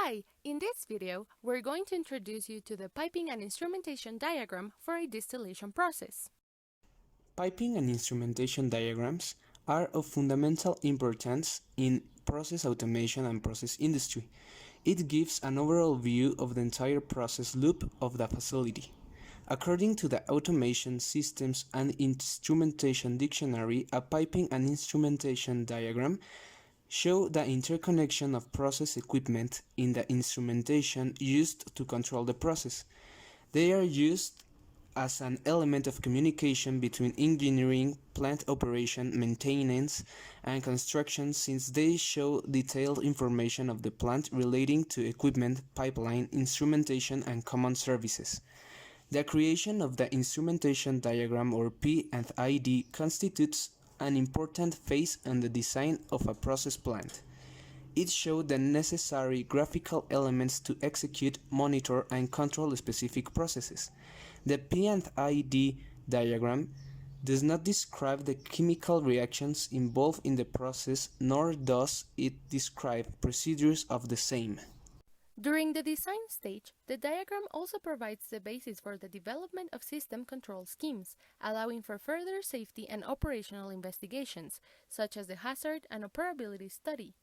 Hi! In this video, we're going to introduce you to the piping and instrumentation diagram for a distillation process. Piping and instrumentation diagrams are of fundamental importance in process automation and process industry. It gives an overall view of the entire process loop of the facility. According to the Automation Systems and Instrumentation Dictionary, a piping and instrumentation diagram show the interconnection of process equipment in the instrumentation used to control the process. They are used as an element of communication between engineering, plant operation, maintenance, and construction, since they show detailed information of the plant relating to equipment, pipeline, instrumentation, and common services. The creation of the instrumentation diagram, or P&ID, constitutes an important phase in the design of a process plant. It shows the necessary graphical elements to execute, monitor, and control specific processes. The P&ID diagram does not describe the chemical reactions involved in the process, nor does it describe procedures of the same. During the design stage, the diagram also provides the basis for the development of system control schemes, allowing for further safety and operational investigations, such as the hazard and operability study.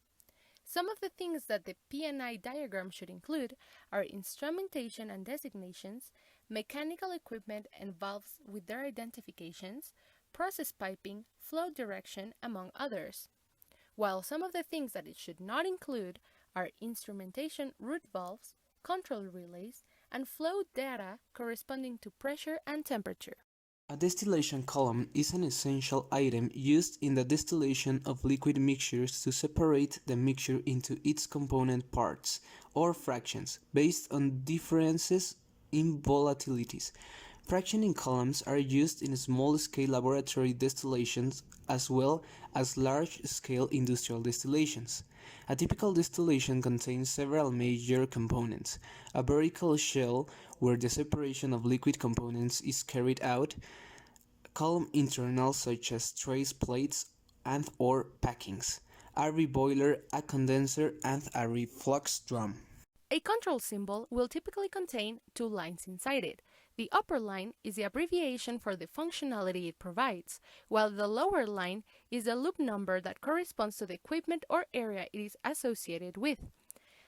Some of the things that the P&I diagram should include are instrumentation and designations, mechanical equipment and valves with their identifications, process piping, flow direction, among others. While some of the things that it should not include are instrumentation root valves, control relays, and flow data corresponding to pressure and temperature. A distillation column is an essential item used in the distillation of liquid mixtures to separate the mixture into its component parts, or fractions, based on differences in volatilities. Fractioning columns are used in small-scale laboratory distillations as well as large-scale industrial distillations. A typical distillation contains several major components: a vertical shell, where the separation of liquid components is carried out, column internals such as trace plates and/or packings, a reboiler, a condenser, and a reflux drum. A control symbol will typically contain two lines inside it. The upper line is the abbreviation for the functionality it provides, while the lower line is the loop number that corresponds to the equipment or area it is associated with.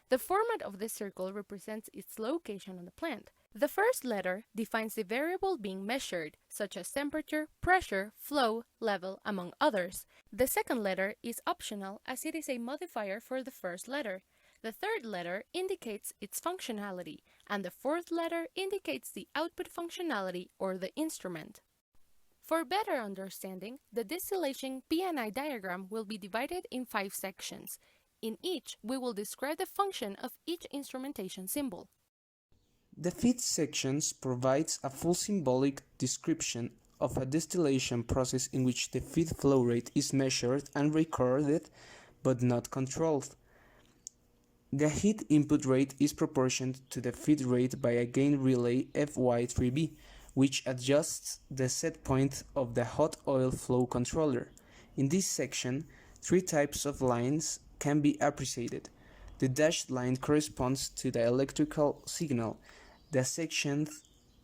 The format of the circle represents its location on the plant. The first letter defines the variable being measured, such as temperature, pressure, flow, level, among others. The second letter is optional, as it is a modifier for the first letter. The third letter indicates its functionality, and the fourth letter indicates the output functionality or the instrument. For better understanding, the distillation P&I diagram will be divided in 5 sections. In each, we will describe the function of each instrumentation symbol. The fifth section provides a full symbolic description of a distillation process in which the feed flow rate is measured and recorded, but not controlled. The heat input rate is proportioned to the feed rate by a gain relay FY3B, which adjusts the set point of the hot oil flow controller. In this section, 3 types of lines can be appreciated. The dashed line corresponds to the electrical signal. The sectioned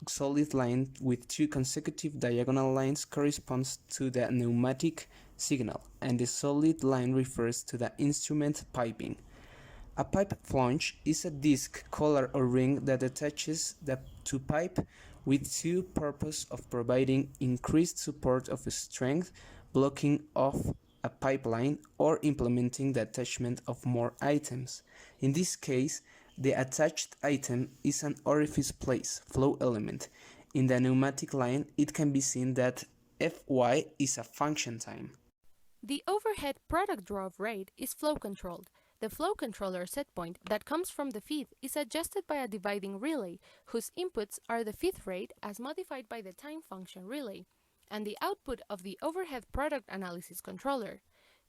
solid line with 2 consecutive diagonal lines corresponds to the pneumatic signal, and the solid line refers to the instrument piping. A pipe flange is a disc, collar, or ring that attaches to pipe with the purpose of providing increased support of strength, blocking off a pipeline, or implementing the attachment of more items. In this case, the attached item is an orifice place flow element. In the pneumatic line, it can be seen that Fy is a function time. The overhead product draw rate is flow controlled. The flow controller setpoint that comes from the feed is adjusted by a dividing relay, whose inputs are the feed rate as modified by the time function relay, and the output of the overhead product analysis controller.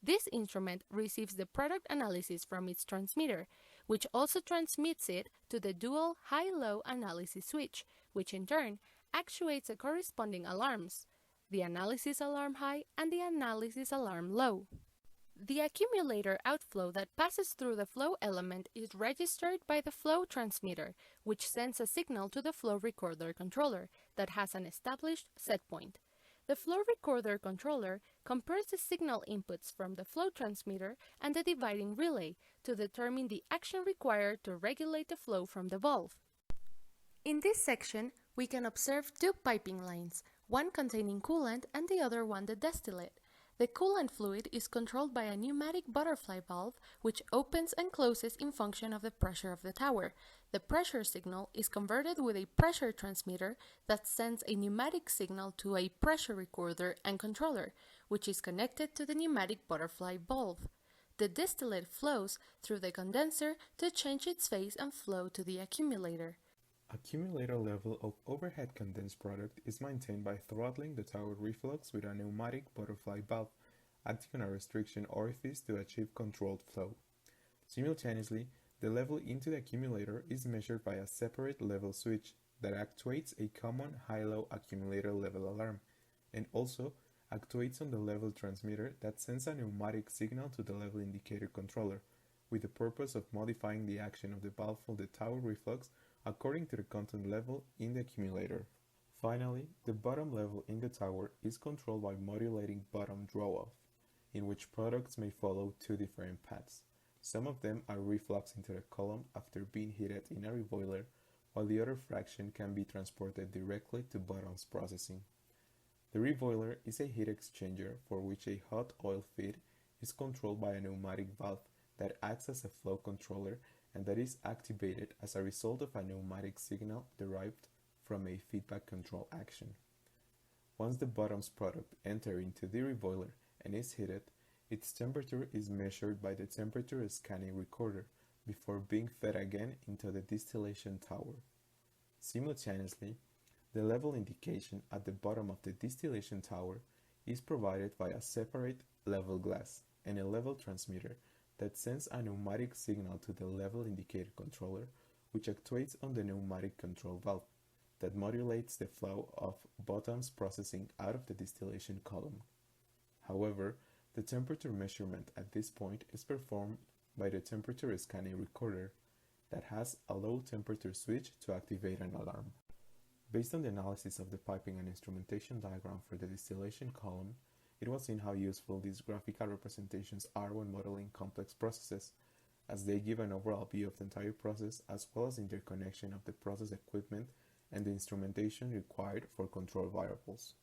This instrument receives the product analysis from its transmitter, which also transmits it to the dual high-low analysis switch, which in turn actuates the corresponding alarms, the analysis alarm high and the analysis alarm low. The accumulator outflow that passes through the flow element is registered by the flow transmitter, which sends a signal to the flow recorder controller that has an established set point. The flow recorder controller compares the signal inputs from the flow transmitter and the dividing relay to determine the action required to regulate the flow from the valve. In this section, we can observe two piping lines, one containing coolant and the other one the distillate. The coolant fluid is controlled by a pneumatic butterfly valve which opens and closes in function of the pressure of the tower. The pressure signal is converted with a pressure transmitter that sends a pneumatic signal to a pressure recorder and controller, which is connected to the pneumatic butterfly valve. The distillate flows through the condenser to change its phase and flow to the accumulator. Accumulator level of overhead condensed product is maintained by throttling the tower reflux with a pneumatic butterfly valve, acting on a restriction orifice to achieve controlled flow. Simultaneously, the level into the accumulator is measured by a separate level switch that actuates a common high-low accumulator level alarm, and also actuates on the level transmitter that sends a pneumatic signal to the level indicator controller, with the purpose of modifying the action of the valve for the tower reflux according to the content level in the accumulator. Finally, the bottom level in the tower is controlled by modulating bottom draw-off, in which products may follow two different paths. Some of them are reflux into the column after being heated in a reboiler, while the other fraction can be transported directly to bottoms processing. The reboiler is a heat exchanger for which a hot oil feed is controlled by a pneumatic valve that acts as a flow controller and that is activated as a result of a pneumatic signal derived from a feedback control action. Once the bottoms product enters into the reboiler and is heated, its temperature is measured by the temperature scanning recorder before being fed again into the distillation tower. Simultaneously, the level indication at the bottom of the distillation tower is provided by a separate level glass and a level transmitter that sends a pneumatic signal to the level indicator controller, which actuates on the pneumatic control valve that modulates the flow of bottoms processing out of the distillation column. However, the temperature measurement at this point is performed by the temperature scanning recorder that has a low temperature switch to activate an alarm. Based on the analysis of the piping and instrumentation diagram for the distillation column, it was seen how useful these graphical representations are when modeling complex processes, as they give an overall view of the entire process as well as interconnection of the process equipment and the instrumentation required for control variables.